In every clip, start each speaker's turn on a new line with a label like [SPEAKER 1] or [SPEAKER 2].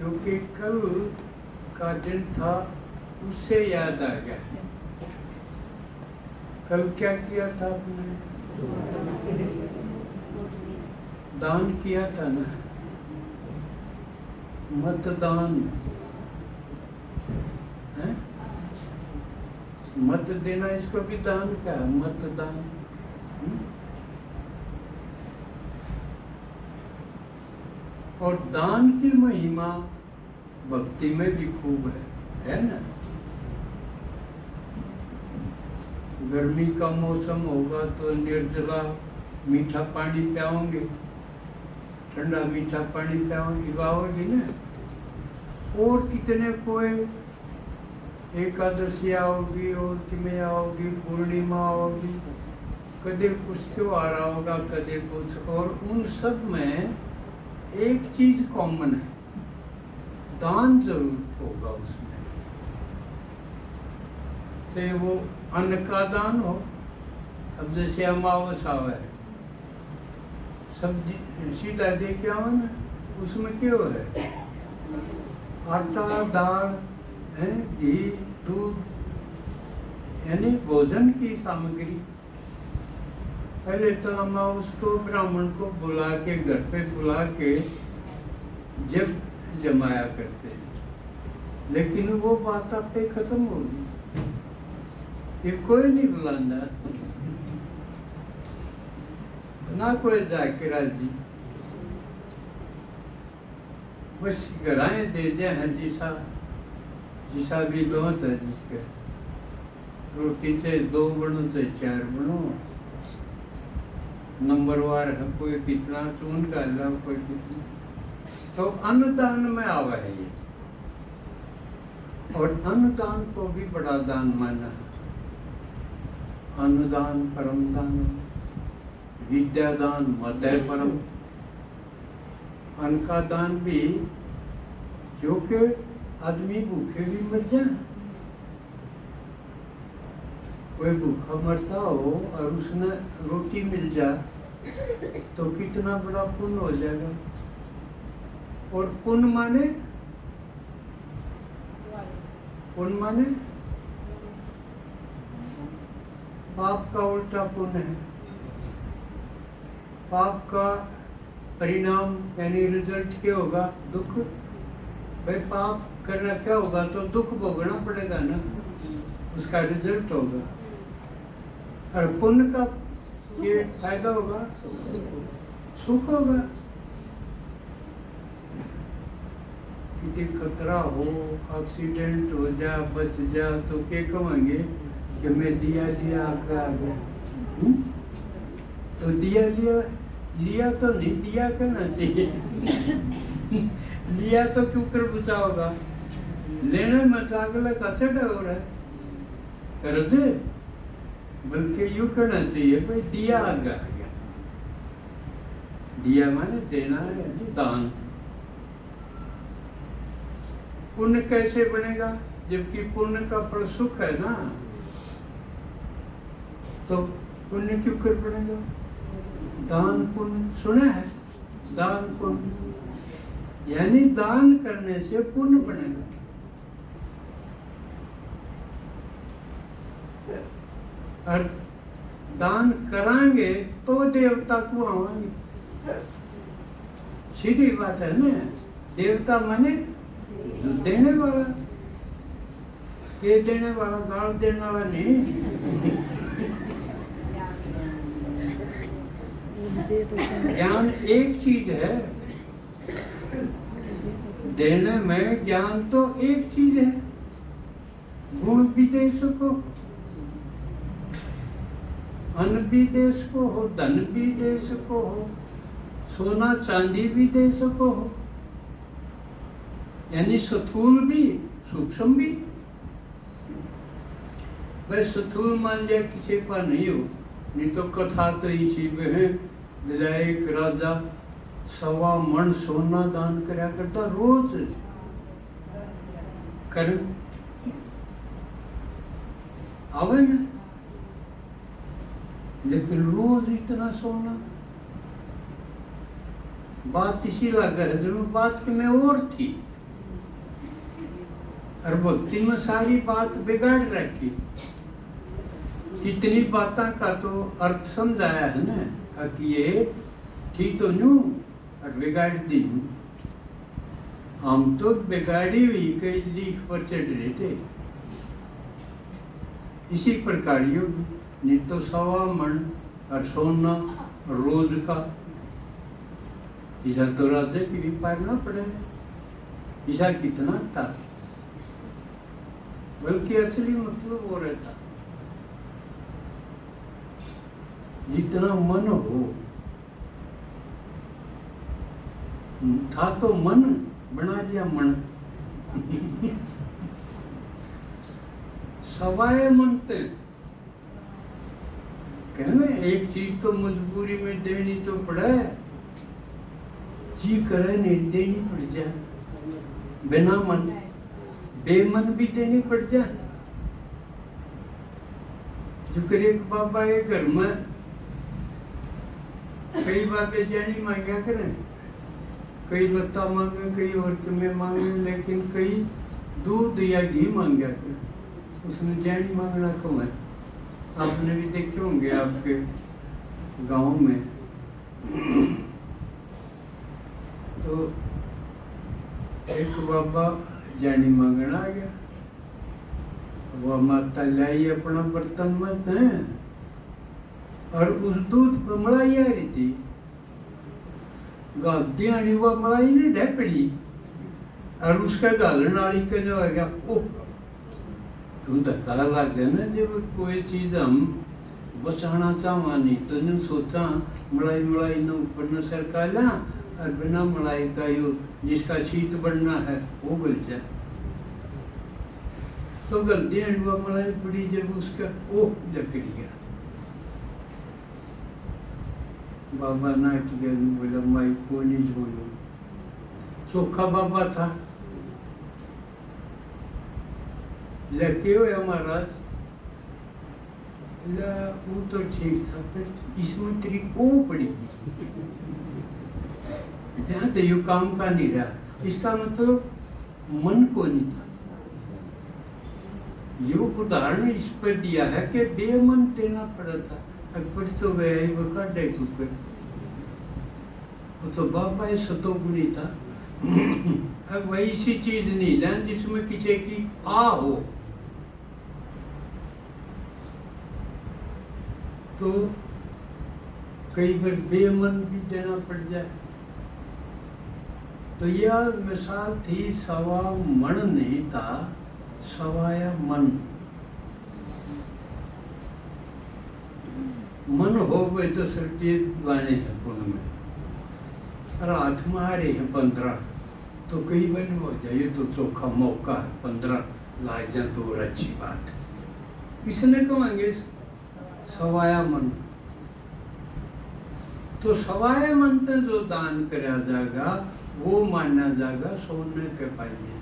[SPEAKER 1] क्योंकि कल का दिन था, उससे याद आ गया। कल क्या किया था आपने? दान किया था ना, मतदान है? मत देना, इसको भी दान क्या है? मतदान। और दान की महिमा भक्ति में भी खूब है ना। गर्मी का मौसम होगा तो निर्जला मीठा पानी पियाओगे, ठंडा मीठा पानी पियाओगी ना। और कितने कोई एकादशी आओगी, और में आओगी, पूर्णिमा आओगी, कदे कुछ त्योहार होगा, कदे कुछ। और उन सब में एक चीज कॉमन है, दान जरूर होगा उसमें। चाहे वो अन्न का दान हो, अब जैसे अमावस आवे, सब्जी सीधा दे के आओ ना, उसमें क्यों है? आटा, दाल है, घी, दूध, यानी भोजन की सामग्री। पहले तो हम उसको ब्राह्मण को बुला के, घर पे बुला के जब जमाया करते हैं, लेकिन वो बात आप पे खत्म होगी। ये कोई नहीं बुलाना ना, कोई जाके राजी, बस घराएं दे दे हैं, जिसा भी बहुत है जिसके। रोटी से 2 बनो से 4 बनो, नंबरवार है, कोई कितना चून का ला, कोई कितना। तो अन्नदान में आवा है ये। और अन्नदान को भी बड़ा दान माना है। अन्नदान परम दान, विद्यादान मध्य परम। अन्न का दान भी, जो कि आदमी भूखे भी मर जाए, कोई भूखा मरता हो और उसने रोटी मिल जाए तो कितना बड़ा पुण्य हो जाएगा। और पुण्य माने पाप का उल्टा पुण्य है। पाप का परिणाम यानी रिजल्ट क्या होगा? दुख। भाई पाप करना क्या होगा? तो दुख भोगना पड़ेगा ना, उसका रिजल्ट होगा। और पुण्य का ये फायदा होगा, सुख होगा। किसी खतरा हो, एक्सीडेंट हो जा, बच जा, तो क्या कहेंगे कि मैं दिया लिया आकर आ गया। तो दिया लिया तो नहीं, दिया करना चाहिए। लिया तो क्यों कर बचाओगा? लेने में तो अगला कचड़ा हो रहा है, कर दे। बल्कि यूँ करना चाहिए, भाई दिया आ गया। दिया माने देना है, दान। पुण्य कैसे बनेगा? जबकि पुण्य का फल सुख है ना, तो पुण्य क्यों कर बनेगा? दान पुण्य सुना है, दान पुण्य, यानी दान करने से पुण्य बनेगा। और दान कराएंगे तो देवता को आवाएंगे। सीधी बात है ना। देवता माने जो देने वाला, ये देने वाला, गाल देने वाला नहीं। ज्ञान एक चीज है, देने में ज्ञान तो एक चीज है। गुण भी दे सको, अन्न भी दे सको हो, धन भी दे सको हो, सोना चांदी भी दे सको हो, यानी स्थूल भी सूक्ष्म भी। वह स्थूल मान लिया किसी का नहीं हो, नहीं तो कथा तो इसी में है। एक राजा 1.25 मन सोना दान कराया करता रोज। कर आवे ना, लेकिन रोज इतना सोना। बात इसी लगा है, जरूर बात कि मैं और थी। और भक्ति में सारी बात बिगाड़ रखी। इतनी बातों का तो अर्थ समझाया है ना कि ये ठीक तो न्यू और बिगाड़ दी। हम तो बिगाड़ी हुई कई लीक पर चढ़ रहे थे। इसी प्रकार युग नहीं तो 1.25 मन और सोना रोज का ईसा तो राजे की भी पालना पड़े। ईसा कितना था, बल्कि असली मतलब वो रहता जितना मन हो। था तो मन, बना दिया मन। सवाए मनते कहने एक चीज तो मजबूरी में देनी तो पड़े, जी करे नहीं देनी पड़ जाए। बिना मन बेमन भी देनी पड़ जाए। जो कर एक बाबा एक घर में कई बाबे जानी मांगा करें, कई लता मांगे, कई औरत में मांगे, लेकिन कई दूध या घी मांगा करें। उसमें जानी मांगना कम है। आपने भी देखे होंगे आपके गांव में। तो एक बाबा जानी मांगना आ गया। वो माता लाई अपना बर्तन मत है और उस दूध पर मलाई आ रही थी। गादी वो मलाई ने ढेपड़ी और उसका गालन वाली का जो है क्या ओ तू धक्का लग गया ना। जब कोई चीज हम बचाना चाहवा नहीं तो ने सोचा मलाई मलाई न ऊपर न सरका ला और बिना मलाई का यो जिसका शीत बनना है वो गल जाए। तो गलती हंडवा मलाई पड़ी जब उसका ओ लग गया। बाबा नाच गया, बोला माई को नहीं बोलो। सोखा बाबा था, लगे हुए हमारा वो तो ठीक था, फिर इसमें तेरी ओ पड़ेगी जहाँ तो यू काम का नहीं रहा। इसका मतलब मन को नहीं था। यो उदाहरण इस पर दिया है कि बेमन देना पड़ा था। अकबर तो वह वो काटे ऊपर वो तो बाबा सतोगुणी था। अब वही सी चीज नहीं ला जिसमें किसी की आ हो। तो कई बार बेमन भी देना पड़ जाए। तो यह मिसाल थी, सवा मन नहीं था, सवाया मन। मन हो गए तो रुपये लाने हैं पुण्य में, रात में आ रहे हैं 15 तो कई बन हो जाए तो चोखा मौका है। 15 ला जाए तो और अच्छी बात है। इसने कहेंगे सवाया मन। तो सवाया मन तो जो दान करा जाएगा वो माना जाएगा सोने के पाइए।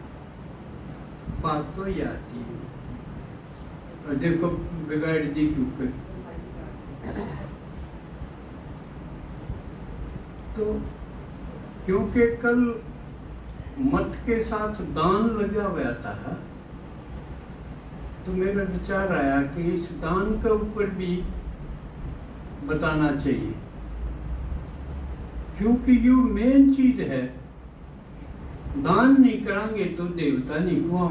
[SPEAKER 1] बात तो ये आती है। और देखो बिगाड़ दी क्योंकि तो क्योंकि कल मत के साथ दान लगा हुआ था तो मेरा विचार आया कि इस दान के ऊपर भी बताना चाहिए, क्योंकि जो मेन चीज है दान नहीं करांगे तो देवता नहीं हुआ,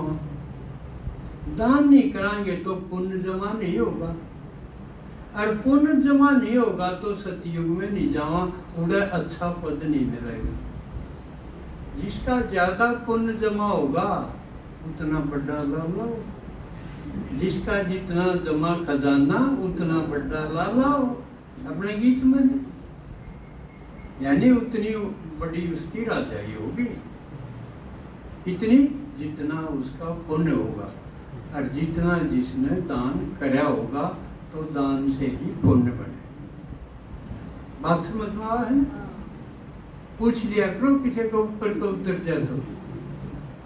[SPEAKER 1] दान नहीं करांगे तो पुण्य जमा नहीं होगा, और पुण्य जमा नहीं होगा तो सतयुग में नहीं जावा, उड़े अच्छा पद नहीं मिलेगा। जिसका ज्यादा पुण्य जमा होगा उतना बड़ा लाला, जिसका जितना जमा खजाना उतना बड़ा लाला हो। अपने गीत में यानी उतनी बड़ी उसकी राजाई होगी, इतनी जितना उसका पुण्य होगा, और जितना जिसने दान कराया होगा तो दान से ही पुण्य बने। बात समझ में आ है? पूछ लिया करो किसी को ऊपर को उतर जाए तो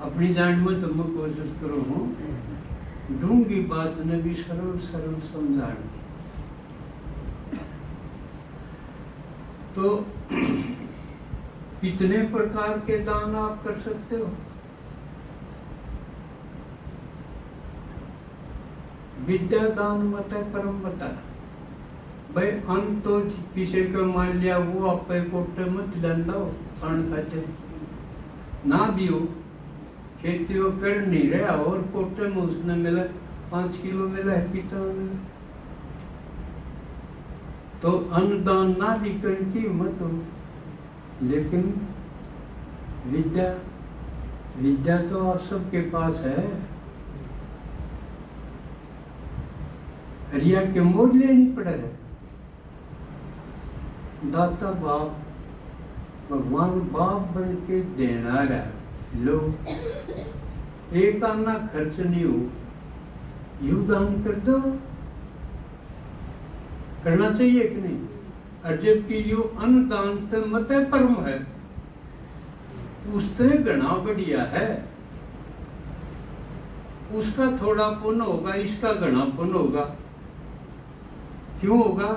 [SPEAKER 1] अपनी जान में तुम कोशिश करो हो ढूंगी बात ने भी सरल सरल समझाने। तो कितने प्रकार के दान आप कर सकते हो? विद्या दान मत परम बता। भाई अन तो किसी को मान लिया वो आपे कोटे मत लांदा हो अन खाते ना भी हो, खेती वो कर नहीं रहा और कोटे में उसने मिला 5 किलो मिला है पिता मिला, तो अन्नदान ना भी करती मत हो। लेकिन विद्या विद्या तो आप सबके पास है, रिया के मोड़ लेनी पड़े है। दाता बाप भगवान बाप बन के देना रहा लो, एक आना खर्च नहीं हो, यू दान कर दो, करना चाहिए कि नहीं। और जबकि यू अन्नदान तो मत परम है, उससे घना बढ़िया है, उसका थोड़ा पुण्य होगा, इसका घना पुण्य होगा। क्यों होगा?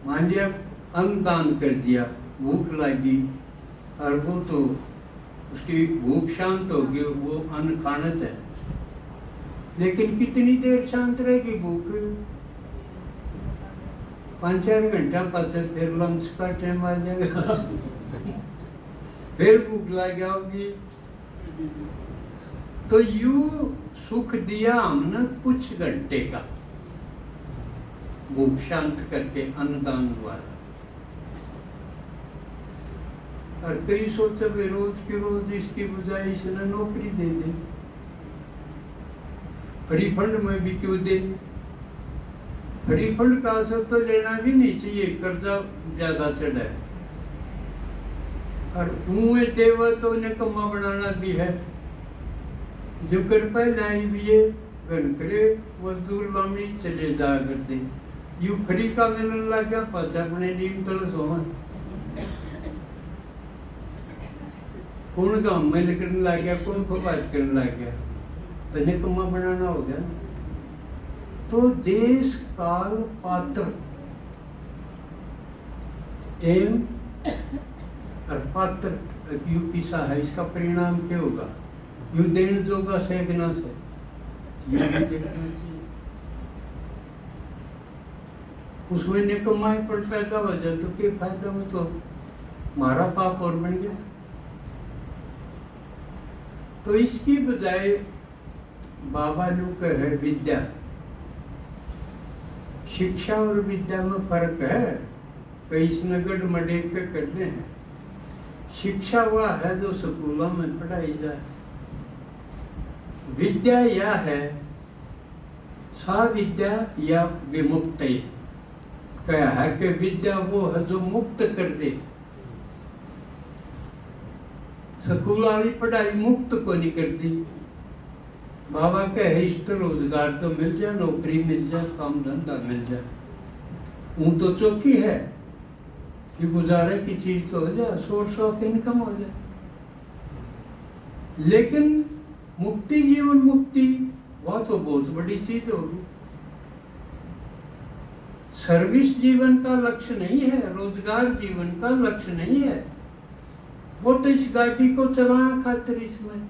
[SPEAKER 1] मान लिया अन्नदान कर दिया, भूख लगी और वो तो उसकी भूख शांत होगी, वो अन्न खानत है, लेकिन कितनी देर शांत रहेगी भूख? 5-4 घंटा पास फिर लंच का टाइम आ जाएगा फिर भूख लग जाओगी। तो यू सुख दिया हमने कुछ घंटे का, भूख शांत करके अन्नदान द्वारा। और कई सोचे वे रोज की रोज इसकी बजाय इसने नौकरी दे दे, फ्री फंड में भी क्यों दे। फ्री फंड का असर तो लेना भी नहीं चाहिए, कर्जा ज्यादा चढ़ा है, और मुँह देवा तो निकम्मा बनाना भी है। जो कर पाए लाई भी है घन करे मजदूर मामली चले जा करते, यू फ्री का मिलने लग गया, पास अपने नीम तल सोवन कौन काम में करने लग गया, कौन फवास करने लग गया, तो निकम्मा बनाना हो गया। तो देश काल पात्र एम और पात्र यू पिसा है, इसका परिणाम क्या होगा? यू देन जोगा सेकना से यू भी देखना चाहिए। उसमें निकम्माई पर पैदा हो जाए तो क्या फायदा? में तो मारा पाप और बन गया। तो इसकी बजाय बाबा जो कहे विद्या, शिक्षा और विद्या में फर्क है, कई नगड़ मडे के करते हैं। शिक्षा वह है जो स्कूलों में पढ़ाई जाए, विद्या यह है सा विद्या या विमुक्त। क्या है कि विद्या वो है जो मुक्त कर दे, स्कूल वाली पढ़ाई मुक्त को नहीं करती। बाबा कहे इष्ट रोजगार तो मिल जाए, नौकरी मिल जाए, काम धंधा मिल जाए, वो तो चौकी है कि गुजारे की चीज तो हो जाए, सोर्स ऑफ इनकम हो जाए। लेकिन मुक्ति, जीवन मुक्ति, वह तो बहुत बड़ी चीज होगी। सर्विस जीवन का लक्ष्य नहीं है, रोजगार जीवन का लक्ष्य नहीं है। वो तो इस गाड़ी को चलाना खातिर इसमें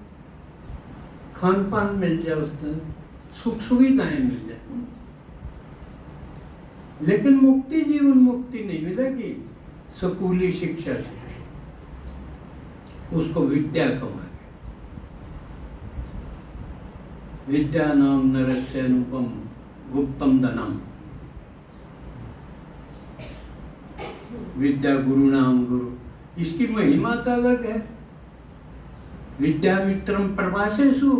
[SPEAKER 1] खान पान मिल जाए, उसमें सुख सुविधाएं मिल जाए, लेकिन मुक्ति, जीवन मुक्ति नहीं मिलेगी स्कूली शिक्षा से। उसको विद्या कमाए। विद्या नाम नरस्य अनुपम गुप्तम धनम, विद्या गुरु नाम गुरु, इसकी महिमा तो अलग है। विद्या मित्रम प्रवासेषु,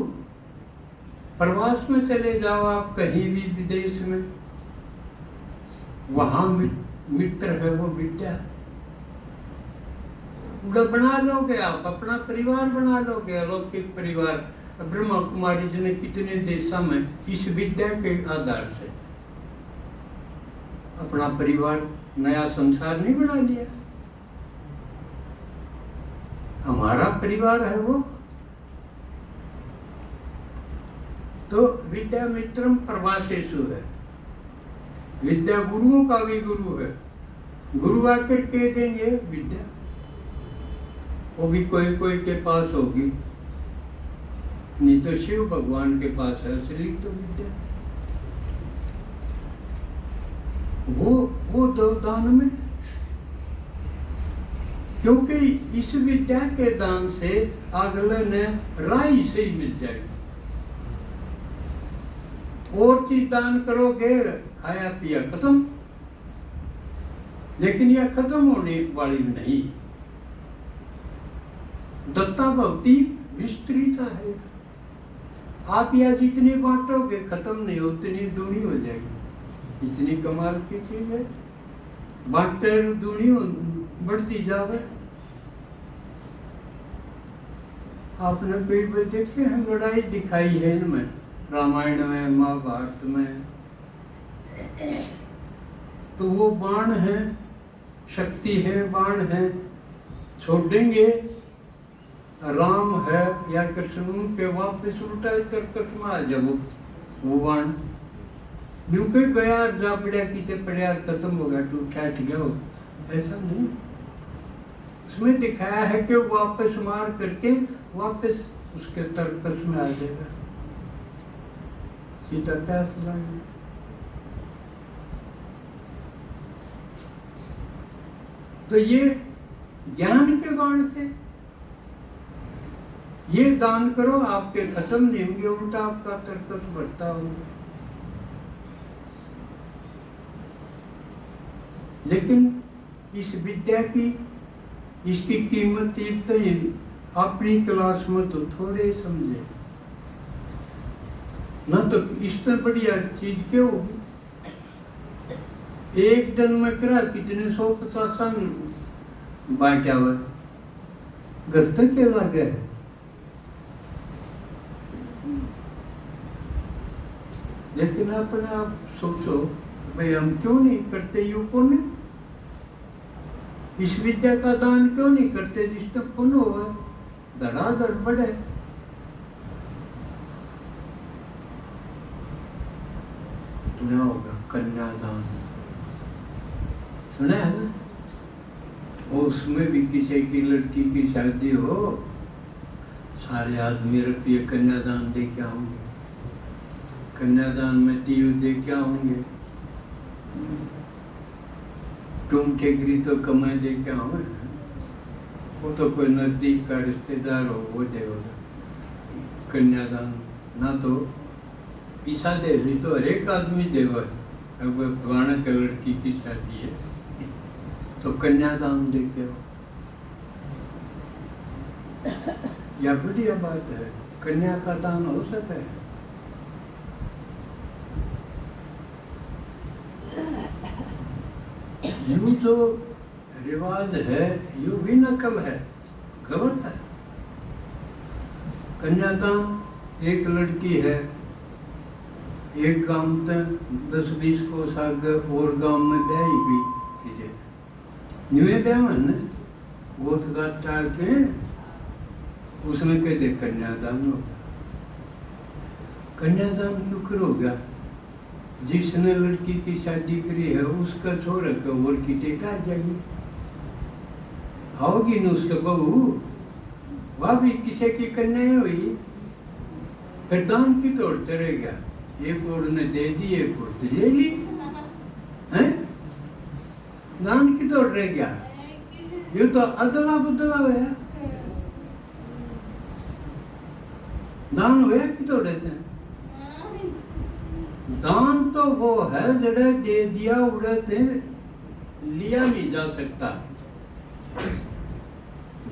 [SPEAKER 1] प्रवास में चले जाओ आप कहीं भी विदेश में, वहां मित्र है वो विद्या। बना लोगे आप, अपना परिवार बना लोगे, अलौकिक परिवार। ब्रह्मा कुमारी जी ने कितने देशों में इस विद्या के आधार से अपना परिवार, नया संसार नहीं बना लिया। हमारा परिवार है वो। तो विद्या मित्रम प्रवासेषु है, विद्या गुरुओं का भी गुरु है। गुरु आकर कह देंगे विद्या, वो भी कोई कोई के पास होगी, नहीं तो शिव भगवान के पास है असली तो विद्या। वो दो दान में, क्योंकि इस विद्या के दान से अगले ने राय से ही मिल जाएगी। और चीज दान करोगे, खाया पिया खत्म, लेकिन यह खत्म होने वाली नहीं। दत्ता भक्ति विस्तृत है। आप यह जितनी बांटोगे खत्म नहीं, उतनी दूनी हो जाएगी। इतनी कमाल की चीज है, बांटते दूनी बढ़ती जावे। आपने कई बार देखे हैं, लड़ाई दिखाई है इनमें, रामायण में, महाभारत में। तो वो बाण है, शक्ति है, बाण है, छोड़ेंगे राम है या कृष्ण के वापस उल्टा तर्कस में आ जाओ। वो बाण यूं के गया जा पड़ा किते पड़ा खत्म हो गया, टूट गया हो, ऐसा नहीं। उसमें दिखाया है कि वापस मार करके वापस उसके तर्कस में आ जाएगा, सीता प्यास लगे। तो ये ज्ञान के बाण थे। ये दान करो, आपके खत्म नहीं होंगे, उल्टा आपका तर्कस बढ़ता होगा। लेकिन इस विद्या की, इसकी कीमत इतनी अपनी क्लास में तो थोड़े समझे ना, तो इस तरह बढ़िया चीज क्यों होगी। एक दिन में करा कितने 150 बांटा हुआ, घर तक के लगे है। लेकिन अपने आप सोचो भाई, हम क्यों नहीं करते यू पुण्य? इस विद्या का दान क्यों नहीं करते जिस तक पुण्य होगा, धड़ाधड़ बढ़े। सुना होगा कन्यादान, सुना है ना? उसमें भी किसी की लड़की की शादी हो, सारे आदमी रुपये कन्यादान दे के आएंगे, कन्यादान में दीव दे के आएंगे, टूम टेकरी तो कमाई दे के आओ। वो तो कोई नजदीक का रिश्तेदार हो वो देगा कन्यादान, ना तो ईसा दे ली तो हर एक आदमी देवा। अब फलाना के लड़की की शादी है तो कन्यादान दे के आओ। यह बढ़िया बात है, कन्या का दान हो सकता है। यूं जो रिवाज है यूं भी नकल है, गलत है। कन्यादान एक लड़की है, एक गांव तक 10-20 कोस आगे और गांव में ब्याही गई चीजें न्यूए ब्याहन गोद गात टाल के उसमें कहते कन्यादान हो। कन्यादान क्यों करोगा? जिसने लड़की की शादी करी है उसका छोरा का और की टेका जाएगी, आओगी न उसका बहू, वह भी किसी की कन्या हुई, फिर दान की तोड़ते रहेगा। एक और ने दे दी, एक और तो ले ली, हैं? दान की तोड़ रहेगा। ये तो अदला बदला हुआ, दान हुआ कि तोड़े थे। दान तो वो है जड़े दे दिया उड़े थे, लिया नहीं जा सकता,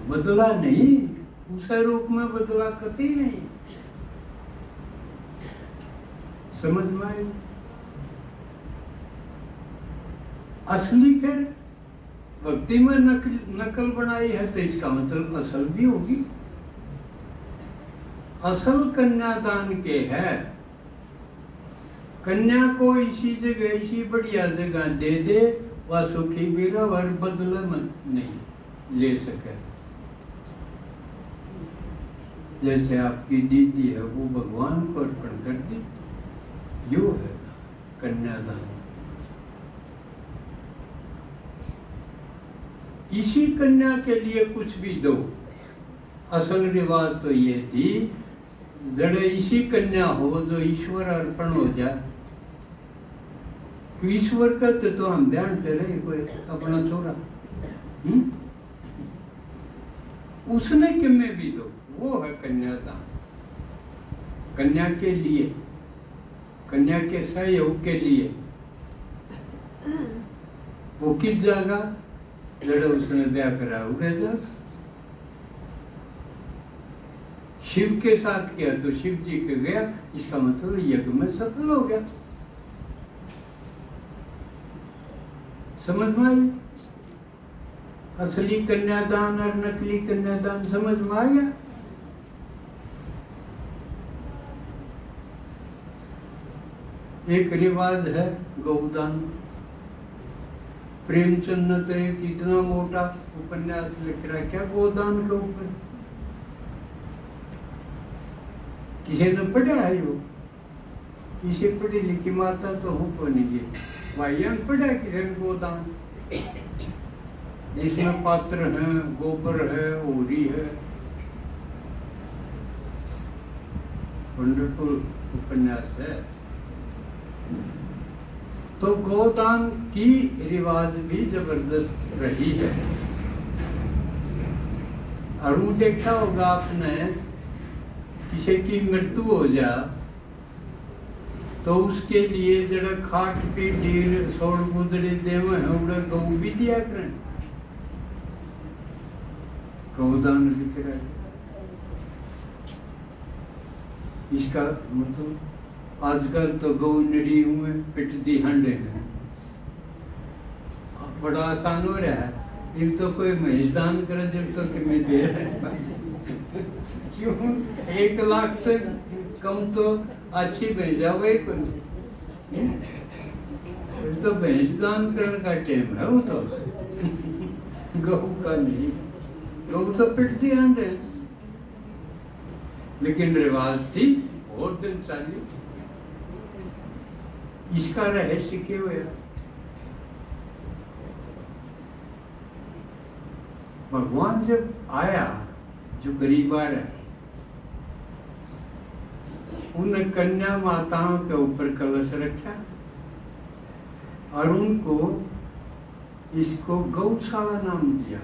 [SPEAKER 1] बदला नहीं, उसे रूप में बदला कती नहीं। समझ में आई? असली कर भक्ति में नकल बनाई है तो इसका मतलब असल भी होगी। असल कन्यादान के है, कन्या को इसी जगह, इसी बढ़िया जगह दे दे, वह सुखी भी रहे और बदला नहीं ले सके। जैसे आपकी दीदी है वो भगवान को अर्पण कर दी, यो है कन्यादान। इसी कन्या के लिए कुछ भी दो। असल रिवाज तो ये थी जड़े इसी कन्या हो जो ईश्वर अर्पण हो जाए। कि ईश्वर का तो हम ध्यान दे रहे कोई अपना छोरा। उसने किमे भी दो, वो है कन्यादान। कन्या के लिए, कन्या के सहयोग के लिए। वो किस जगह जड़ा उसने ब्याह करा उड़े जा। शिव के साथ किया तो शिव जी के गया, इसका मतलब यज्ञ में सफल हो गया। समझ में आई? असली कन्यादान और नकली कन्यादान समझ में आ गया? एक रिवाज है गौदान। प्रेमचंद ने तो एक इतना मोटा उपन्यास लिख रहा, क्या गोदान के ऊपर। किसी ने पढ़ा है वो? किसी पढ़ी लिखी माता तो हो को नहीं है भाईयान पढ़ा किसी गोदान, जिसमें पात्र है, गोबर है, ओरी है। वंडरफुल उपन्यास है। तो गोदान की रिवाज भी जबरदस्त रही है। और वो देखा होगा आपने, किसी की मृत्यु हो जा तो उसके लिए जरा खाट पे ढेर सोड़ गुदड़े देव है गौ भी दिया करें। गौदान दिख रहा है। इसका मतलब आजकल तो गौ नड़ी हुए पिटती हंडे हैं, बड़ा आसान हो रहा है। एक तो कोई महेश दान करे जब तो कितने दे रहे हैं। क्यों 1 लाख से कम तो अच्छी भेजा वही तो भैंस दान करने का टाइम है वो तो। गऊ का नहीं, गऊ तो पिटती है। लेकिन रिवाज थी बहुत दिन चाली। इसका रहस्य क्या हुआ? भगवान जब आया, जो गरीब आ रहा, उन कन्या माताओं के ऊपर कलश रखा और उनको इसको गौशाला नाम दिया।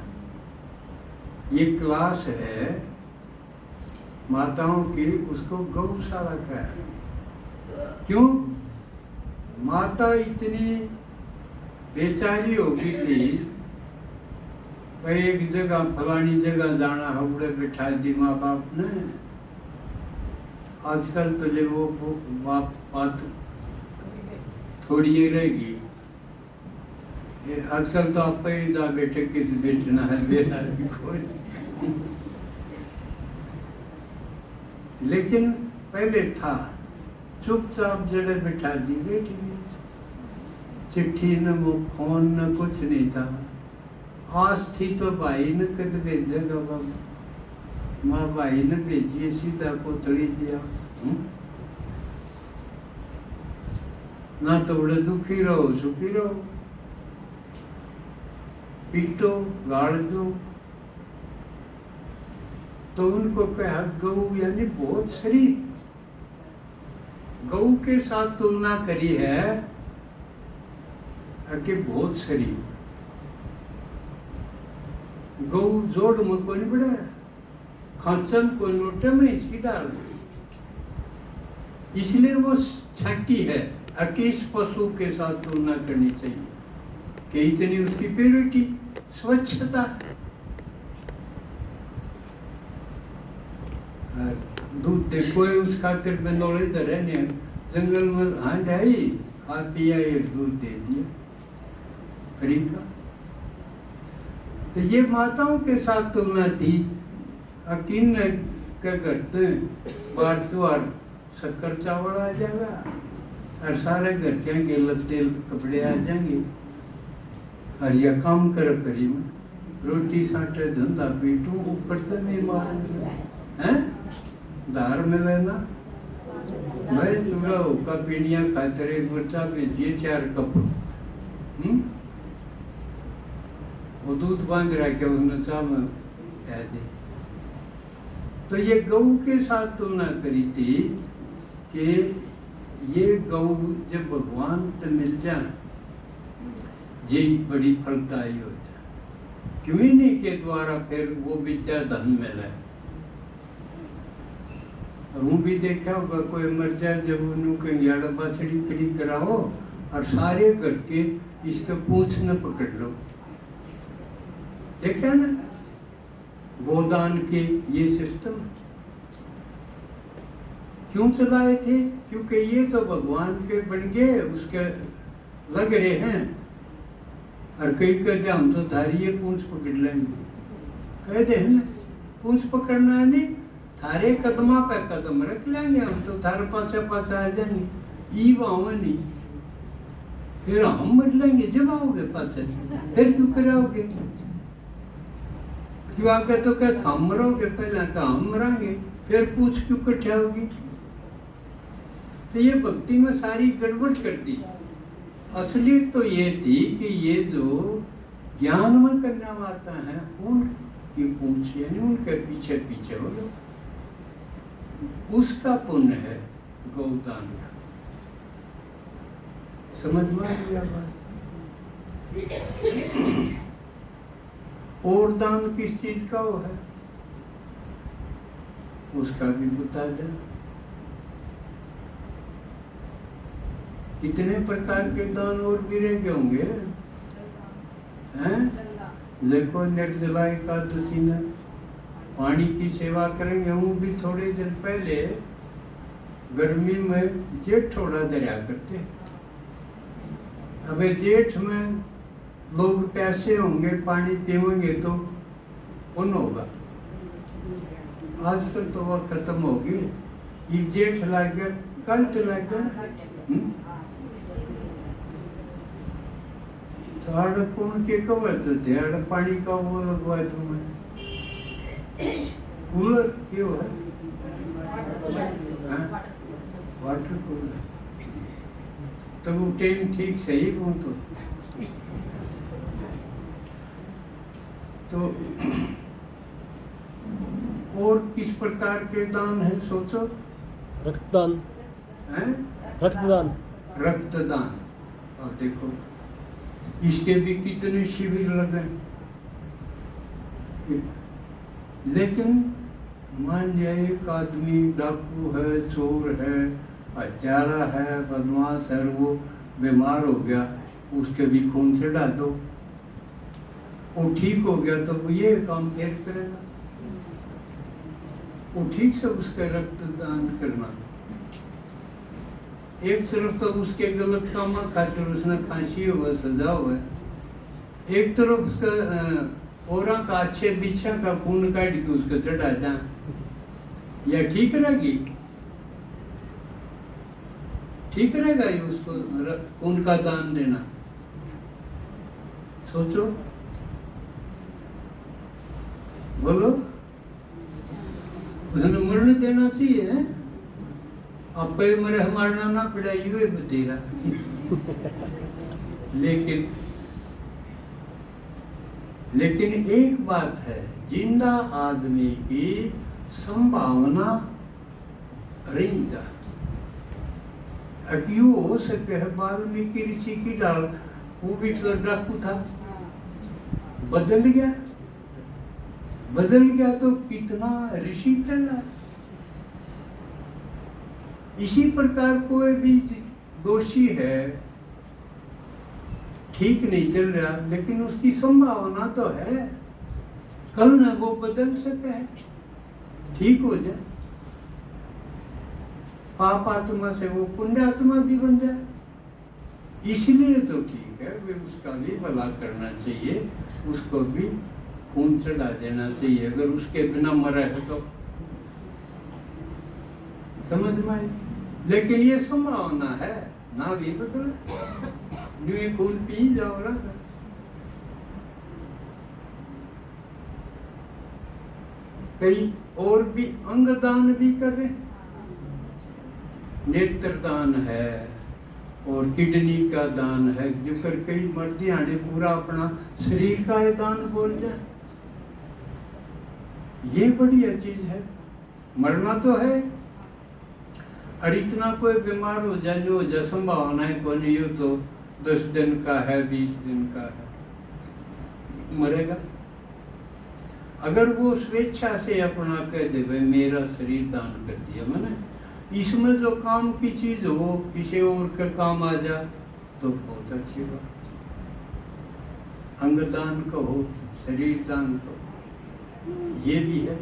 [SPEAKER 1] ये क्लास है माताओं की, उसको गौशाला का है। क्यों? माता इतनी बेचारी हो गई थी, भाई एक जगह फलानी जगह जाना है, बिठा दी माँ बाप ने। आजकल तो जब वो बात थोड़ी रहेगी। आजकल तो आप ही जा बैठे किस बैठना है बेटा लेकिन पहले था चुपचाप जगह बिठा दी, बैठी चिट्ठी न फोन न कुछ नहीं था। आज थी तो भाई ने कद भेजेगा बाबा, माँ भाई ने भेजिए सीधा कोतड़ी दिया। ना तो बड़े दुखी रहो सुखी रहो, पीटो गाड़ दो। तो उनको कहा गऊ यानी बहुत शरीफ। गऊ के साथ तुलना करी है कि बहुत शरीफ। गऊ जोड़ में कोई नहीं बढ़ा, खांचन को नोटे में इसकी डाल, इसलिए वो छठी है। किस पशु के साथ तुलना करनी चाहिए कि इतनी उसकी प्योरिटी, स्वच्छता। दूध देखो उस खातिर में नौले धरे ने जंगल में हांड आई, खा पिया, एक दूध दे दिया गरीब का। तो ये माताओं के साथ तुलना थी। अकीन क्या करते हैं, बार त्योहार शक्कर चावल आ जाएगा और सारे घर के लत्ते कपड़े आ जाएंगे और यह काम कर करी में रोटी साटे धंधा पीटू, ऊपर से नहीं मार हैं धार में लेना। मैं चूड़ा होका पीड़िया खातर एक बच्चा भेजिए 4 कप। वो दूध बांध रहा क्या उसने चाह में कह दे। तो ये गऊ के साथ तुलना करी थी कि ये गौ जब भगवान से मिल जाए यही बड़ी फलदायी होता है। क्यों ही नहीं के द्वारा फिर वो विद्या धन मिले। और वो भी देखा होगा कोई मर जाए जब उन्होंने याड़ा बाछड़ी पड़ी कराओ और सारे करके इसके पूंछ न पकड़ लो। देखा ना गोदान के ये सिस्टम क्यों चलाए थे? क्योंकि ये तो भगवान के बन गए, उसके लग रहे हैं। और कई कहते हम तो थारी पूंछ पकड़ लेंगे, कहते हैं ना पूंछ पकड़ना है नहीं, थारे कदमा पे कदम रख लेंगे हम तो, थारे पाछा पाछा आ जाएंगे। ई वाव नहीं, फिर हम मर लेंगे जब आओगे पाछे, फिर क्यों कराओगे? क्यों आगे तो कहते हम मरोगे, पहले तो हम मरेंगे, फिर पूछ क्यों कट्ठा होगी? तो ये भक्ति में सारी गड़बड़ करती। असलियत तो ये थी कि ये जो ज्ञान में करने वाला है उनकी पूछ यानी उनके पीछे पीछे हो लो, उसका पुण्य है गौदान का। समझ में आ गया बात? और दान किस चीज का वो है उसका भी बता दें। कितने प्रकार के दान और भी रह गए होंगे हैं? देखो निर्जला एकादशी में पानी की सेवा करेंगे। वो भी थोड़े दिन पहले गर्मी में जेठ थोड़ा दरिया करते। अब जेठ में लोग प्यासे होंगे, पानी पीवेंगे तो पुण्य होगा। आजकल तो वह खत्म होगी। ये जेठ लग गया, कल तो लग गया। तो कौन के कवर तो थे पानी का वो लगवाए तुम्हें कूलर क्यों है? वाटर कूलर तो वो टाइम ठीक सही वो तो और किस प्रकार के दान है सोचो?
[SPEAKER 2] रक्तदान
[SPEAKER 1] है?
[SPEAKER 2] रक्तदान
[SPEAKER 1] रक्तदान। और देखो इसके भी कितने शिविर लगे। लेकिन मान जाए एक आदमी डाकू है, चोर है, हत्यारा है, बदमाश है, वो बीमार हो गया, उसके भी खून से डाल दो, वो ठीक हो गया तो वो ये काम फिर करेगा। वो ठीक से उसका रक्तदान करना। एक तरफ तो उसके गलत काम खातिर उसने फांसी हुआ, सजा हुआ, एक तरफ उसका औरा का अच्छे बिछा का खून काट के उसको चढ़ा जा, या ठीक रहेगी? ठीक रहेगा ये उसको खून का दान देना? सोचो, बोलो। उसने मरने देना चाहिए है? अब कोई मरे मारना ना पड़ा ये बतेरा। लेकिन एक बात है, जिंदा आदमी की संभावना रही जा अक्यों हो सके है। वाल्मीकि ऋषि की डाल वो भी तो डाकू था, बदल गया तो कितना ऋषि फैला। इसी प्रकार कोई भी दोषी है, ठीक नहीं चल रहा, लेकिन उसकी संभावना तो है, कल ना वो बदल सके है, ठीक हो जाए, पाप आत्मा से वो पुण्य आत्मा भी बन जाए। इसलिए तो ठीक है, वे उसका भी भला करना चाहिए, उसको भी खून चढ़ा देना चाहिए अगर उसके बिना मरा है तो। समझ में आई? लेकिन ये संभावना है ना भी बदल, न्यू खून पी जाओ ना। कई और भी अंग दान भी कर रहे, नेत्र दान है और किडनी का दान है, जिकर कई मर्दी आने पूरा अपना शरीर का दान बोल जाए। ये बढ़िया चीज है, मरना तो है। और इतना कोई बीमार हो जाए संभावना है कोई नहीं हो तो 10 दिन का है 20 दिन का है, मरेगा। अगर वो स्वेच्छा से अपना कह दे भाई मेरा शरीर दान कर दिया मैंने, इसमें जो काम की चीज हो किसी और के काम आ जा तो बहुत अच्छी बात। अंग दान कहो, शरीर दान कहो, ये भी है,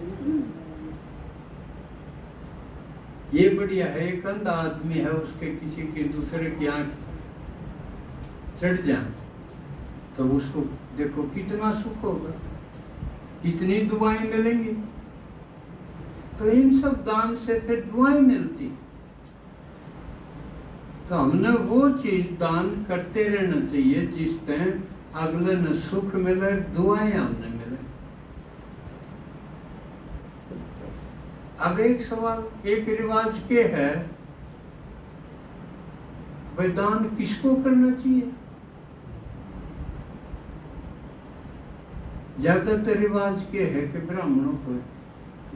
[SPEAKER 1] ये बढ़िया है। एक अंधा आदमी है, उसके किसी के दूसरे की आंख चढ़ जाए तो उसको देखो कितना सुख होगा, कितनी दुआएं मिलेंगी। तो इन सब दान से फिर दुआएं मिलती। तो हमने वो चीज दान करते रहना चाहिए जिससे अगले न सुख मिले, दुआएं हमने मिले। अब एक सवाल, एक रिवाज के है भाई दान किसको करना चाहिए? ज्यादातर रिवाज के है कि ब्राह्मणों को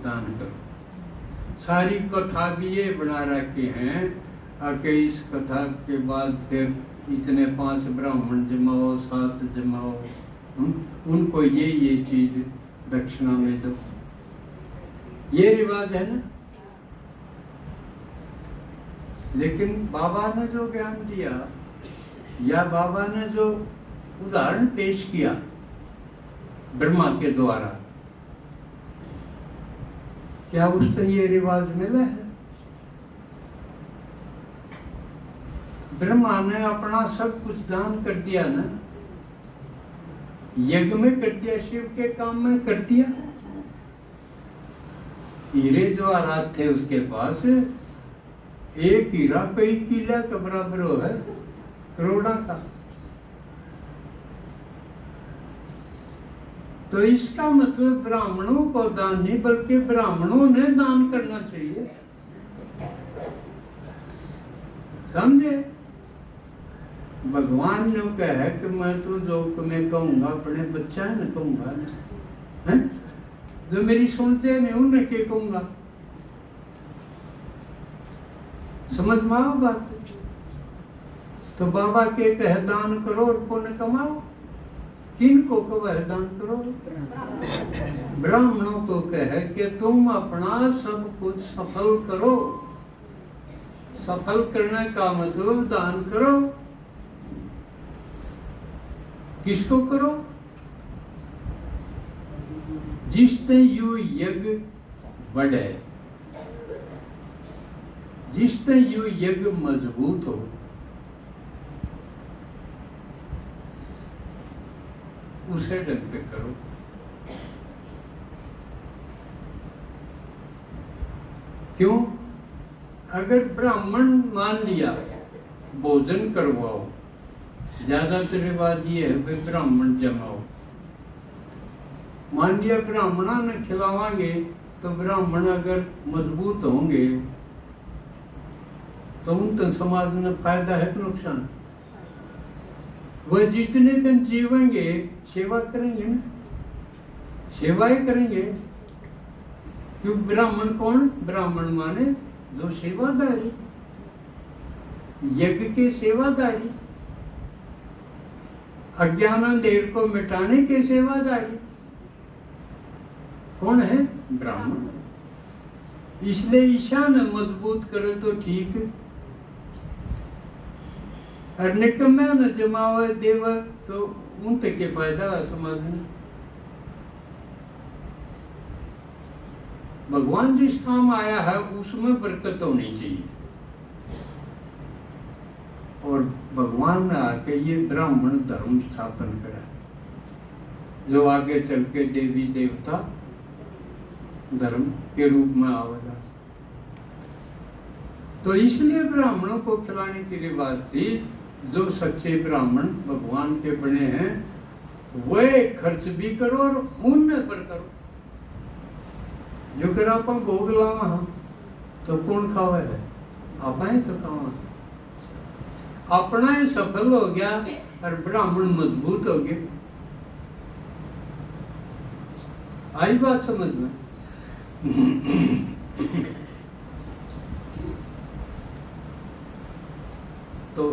[SPEAKER 1] दान करो। सारी कथा भी ये बना रखे हैं कि इस कथा के बाद फिर इतने 5 ब्राह्मण जमाओ, 7 जमाओ, उनको ये चीज दक्षिणा में दो, ये रिवाज है ना। लेकिन बाबा ने जो ज्ञान दिया या बाबा ने जो उदाहरण पेश किया ब्रह्मा के द्वारा, क्या उससे ये रिवाज मिला है? ब्रह्मा ने अपना सब कुछ दान कर दिया ना, यज्ञ में कर दिया, शिव के काम में कर दिया। हीरे जो आराध थे उसके पास, एक हीरा कई किला के बराबर हो है, करोड़ा का। तो इसका मतलब ब्राह्मणों को दान नहीं बल्कि ब्राह्मणों ने दान करना चाहिए, समझे? भगवान ने कहा कि मैं तो जो मैं कहूंगा अपने बच्चा है ना कहूंगा है, जो मेरी सुनते नहीं उन्हें क्या कहूंगा। समझ में आओ बात? तो बाबा के कहे दान करो और पुण्य कमाओ। किन को कहे दान करो? ब्राह्मणों को कहे कि तुम अपना सब कुछ सफल करो। सफल करने का मतलब दान करो। किसको करो? जिससे यू यज्ञ बढ़े, जिससे यू यज्ञ मजबूत हो, उसे ढंग से करो। क्यों? अगर ब्राह्मण मान लिया भोजन करवाओ, ज्यादातर रिवाज ये है भाई ब्राह्मण जमाओ। मान लिया ब्राह्मणा ने खिलावांगे तो ब्राह्मण अगर मजबूत होंगे तो उन समाज में फायदा है कि नुकसान? वह जितने दिन जीवेंगे सेवा करेंगे ना, सेवा ही करेंगे। क्योंकि ब्राह्मण कौन? ब्राह्मण माने जो सेवादारी, यज्ञ के सेवादारी, अज्ञान अंधेर को मिटाने के सेवादारी कौन है? ब्राह्मण। इसलिए ईशान मजबूत करे तो ठीक, और निकम्मे न जमावे देव तो उन तक के फायदा समाज में। भगवान जिस काम आया है उसमें बरकत होनी चाहिए। और भगवान ने आके ये ब्राह्मण धर्म स्थापन करा, जो आगे चल के देवी देवता धर्म के रूप में आवेगा। तो इसलिए ब्राह्मणों को खिलाने की रिवाज थी। जो सच्चे ब्राह्मण भगवान के बने हैं वे खर्च भी करो और पुण्य पर करो। जो कर आप भोग लावा हम तो कौन खावे है? आप ही तो खावा। अपना ही सफल हो गया और ब्राह्मण मजबूत हो गए। आई बात समझ में? तो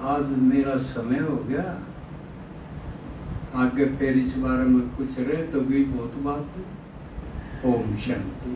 [SPEAKER 1] आज मेरा समय हो गया, आगे फिर इस बारे में कुछ रहे तो भी बहुत बात। ओम शांति।